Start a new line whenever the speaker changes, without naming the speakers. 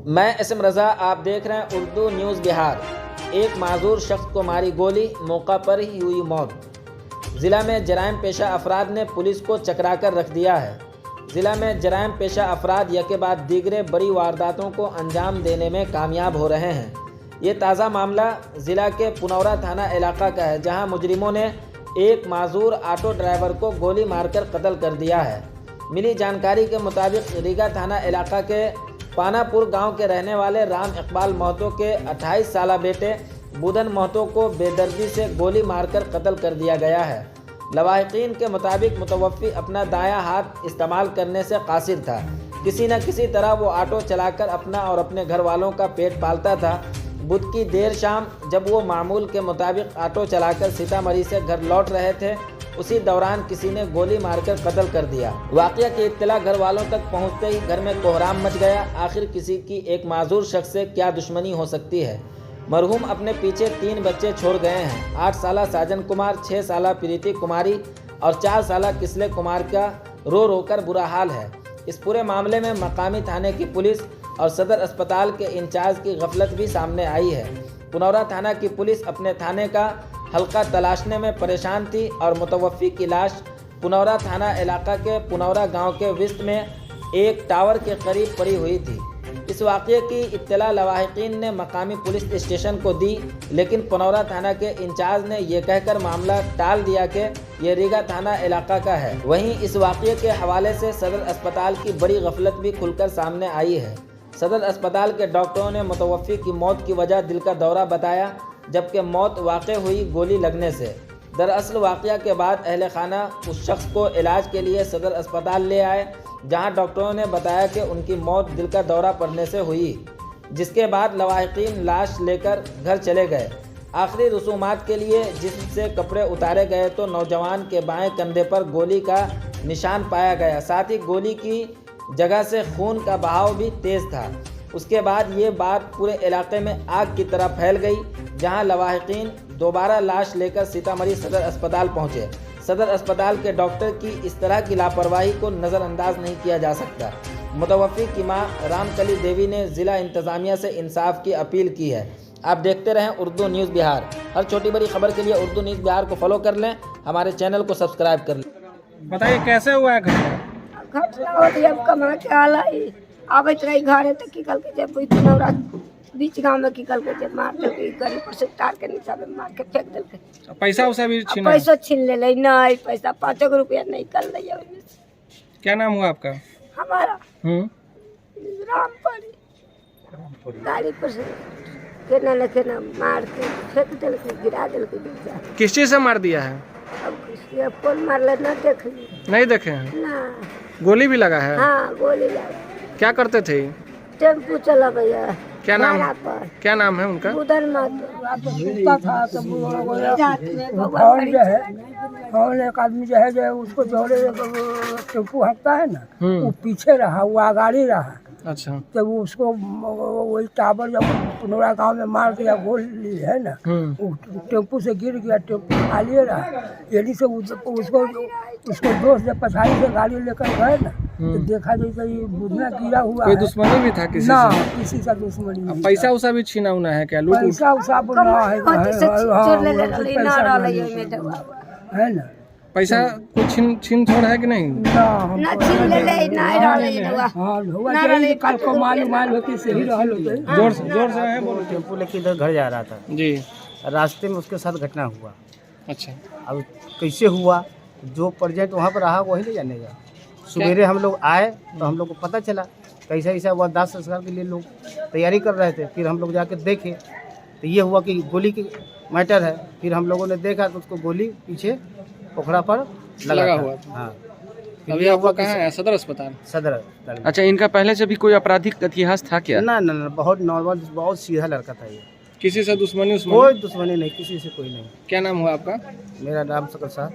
मैं इसम रज़ा, आप देख रहे हैं उर्दू न्यूज़ बिहार। एक माजूर शख्स को मारी गोली, मौका पर ही हुई मौत। ज़िला में जराइम पेशा अफराद ने पुलिस को चकरा कर रख दिया है। ज़िला में जराइम पेशा अफराद यके बाद दीगरे बड़ी वारदातों को अंजाम देने में कामयाब हो रहे हैं। ये ताज़ा मामला ज़िला के पुनौरा थाना इलाका का है, जहां मुजरिमों ने एक माजूर ऑटो ड्राइवर को गोली मारकर कत्ल कर दिया है। मिली जानकारी के मुताबिक रीगा थाना इलाका के पानापुर गांव के रहने वाले राम इकबाल महतो के 28 साला बेटे बुधन महतो को बेदर्दी से गोली मारकर कत्ल कर दिया गया है। लवाहिकीन के मुताबिक मुतवफ़्फ़ी अपना दायां हाथ इस्तेमाल करने से कासिर था। किसी न किसी तरह वो ऑटो चलाकर अपना और अपने घर वालों का पेट पालता था। बुध की देर शाम जब वो मामूल के मुताबिक ऑटो चलाकर सीतामढ़ी से घर लौट रहे थे, उसी दौरान किसी ने गोली मारकर कत्ल कर दिया। वाक़या की इत्तला घर वालों तक पहुंचते ही घर में कोहराम मच गया। आखिर किसी की एक माजूर शख्स से क्या दुश्मनी हो सकती है। मरहूम अपने पीछे 3 बच्चे छोड़ गए हैं। 8 साला साजन कुमार, 6 साला प्रीति कुमारी और 4 साला किसले कुमार का रो रो कर बुरा हाल है। इस पूरे मामले में मकामी थाने की पुलिस और सदर अस्पताल के इंचार्ज की गफलत भी सामने आई है। पुनौरा थाना की पुलिस अपने थाने का हल्का तलाशने में परेशान थी और मुतवफ़्फ़ी की लाश पुनौरा थाना इलाका के पुनौरा गांव के विस्त में एक टावर के करीब पड़ी हुई थी। इस वाक़ये की इत्तला लवाहिकीन ने मकामी पुलिस स्टेशन को दी, लेकिन पुनौरा थाना के इंचार्ज ने यह कहकर मामला टाल दिया कि ये रीगा थाना इलाका का है। वहीं इस वाक़ये के हवाले से सदर अस्पताल की बड़ी गफलत भी खुलकर सामने आई है। सदर अस्पताल के डॉक्टरों ने मुतवफ़्फ़ी की मौत की वजह दिल का दौरा बताया, जबकि मौत वाक़ हुई गोली लगने से। दरअसल वाक़या के बाद अहले खाना उस शख्स को इलाज के लिए सदर अस्पताल ले आए, जहां डॉक्टरों ने बताया कि उनकी मौत दिल का दौरा पड़ने से हुई, जिसके बाद लवाहिकीन लाश लेकर घर चले गए। आखिरी रसूमात के लिए जिस्म से कपड़े उतारे गए तो नौजवान के बाएं कंधे पर गोली का निशान पाया गया। साथ ही गोली की जगह से खून का बहाव भी तेज़ था। उसके बाद ये बात पूरे इलाके में आग की तरह फैल गई, जहां लवाहिकीन दोबारा लाश लेकर सीतामढ़ी सदर अस्पताल पहुंचे। सदर अस्पताल के डॉक्टर की इस तरह की लापरवाही को नज़रअंदाज नहीं किया जा सकता। मुतवफ़्फ़ी की मां रामकली देवी ने ज़िला इंतज़ामिया से इंसाफ की अपील की है। आप देखते रहें उर्दू न्यूज़ बिहार। हर छोटी बड़ी खबर के लिए उर्दू न्यूज़ बिहार को फॉलो कर लें, हमारे चैनल को सब्सक्राइब कर लें।
बताइए कैसे हुआ है घटना?
घटना होती है कमा के आला आबत रही घरे तो की कल के जब पुनौरा बीच गांव में की कल के जब मार दे गरीब पर से तार के नीचा में मार के फेंक दे।
पैसा उसा भी छीना?
पैसा छीन ले नहीं, पैसा 5 रुपया नहीं कर लिया।
क्या नाम हुआ आपका?
हमारा रामपुरी गाड़ी पर से केना न केना मार के फेंक दिल के गिरा दिल के नीचा।
किस चीज से मार दिया है?
अब किसी कौन मारले ना देख ली।
नहीं देखे हैं
ना।
गोली भी लगा है?
हाँ गोली लगा।
क्या करते थे?
टेम्पू चला भैया।
क्या नाम है उनका?
बुधन महतो था तो
और एक आदमी जो है उसको जोड़े टेम्पू हटता है ना, वो पीछे रहा, वो आगाड़ी रहा।
अच्छा।
तो वो उसको वही टावर जब पुनौरा गांव में मार दिया गोली है ना, वो टेम्पू से गिर गया, टेम्पू खाली रहा। यदि से उसको दोस्त जब पछाड़ी से गाड़ी लेकर गए ना, तो देखा जैसे ये बुझना गिरा हुआ।
कोई दुश्मनी भी था किसी
ना
से?
किसी का दुश्मनी नहीं।
पैसा उसा भी छीना उना है क्या? लूट
पैसा उसा है ना।
पैसा कुछ छीन छोड़ है कि नहीं?
ना छीन ले नहीं रहले
कल को माल होती से ही रहल होते।
जोर से है बोलो।
टेम्पू लेके इधर घर जा रहा था
जी,
रास्ते में उसके साथ घटना हुआ।
अच्छा।
अब कैसे हुआ, जो प्रेजेंट वहाँ पर रहा वही नहीं जानेगा। सवेरे हम लोग आए तो हम लोग को पता चला कैसा ऐसा हुआ। 10 संस्कार के लिए लोग तैयारी कर रहे थे। फिर हम लोग जाके देखे तो ये हुआ कि गोली की मैटर है। फिर हम लोगों ने देखा तो उसको गोली पीछे पोखरा पर लगा हुआ। हाँ।
अभी आपको कहाँ है? सदर अस्पताल?
सदर अस्पताल।
अच्छा, इनका पहले से भी कोई आपराधिक इतिहास था क्या?
ना ना ना, बहुत नॉर्मल, बहुत सीधा लड़का था ये।
किसी से दुश्मनी?
कोई दुश्मनी नहीं, किसी से कोई नहीं।
क्या नाम हुआ आपका?
मेरा नाम सकल साहब।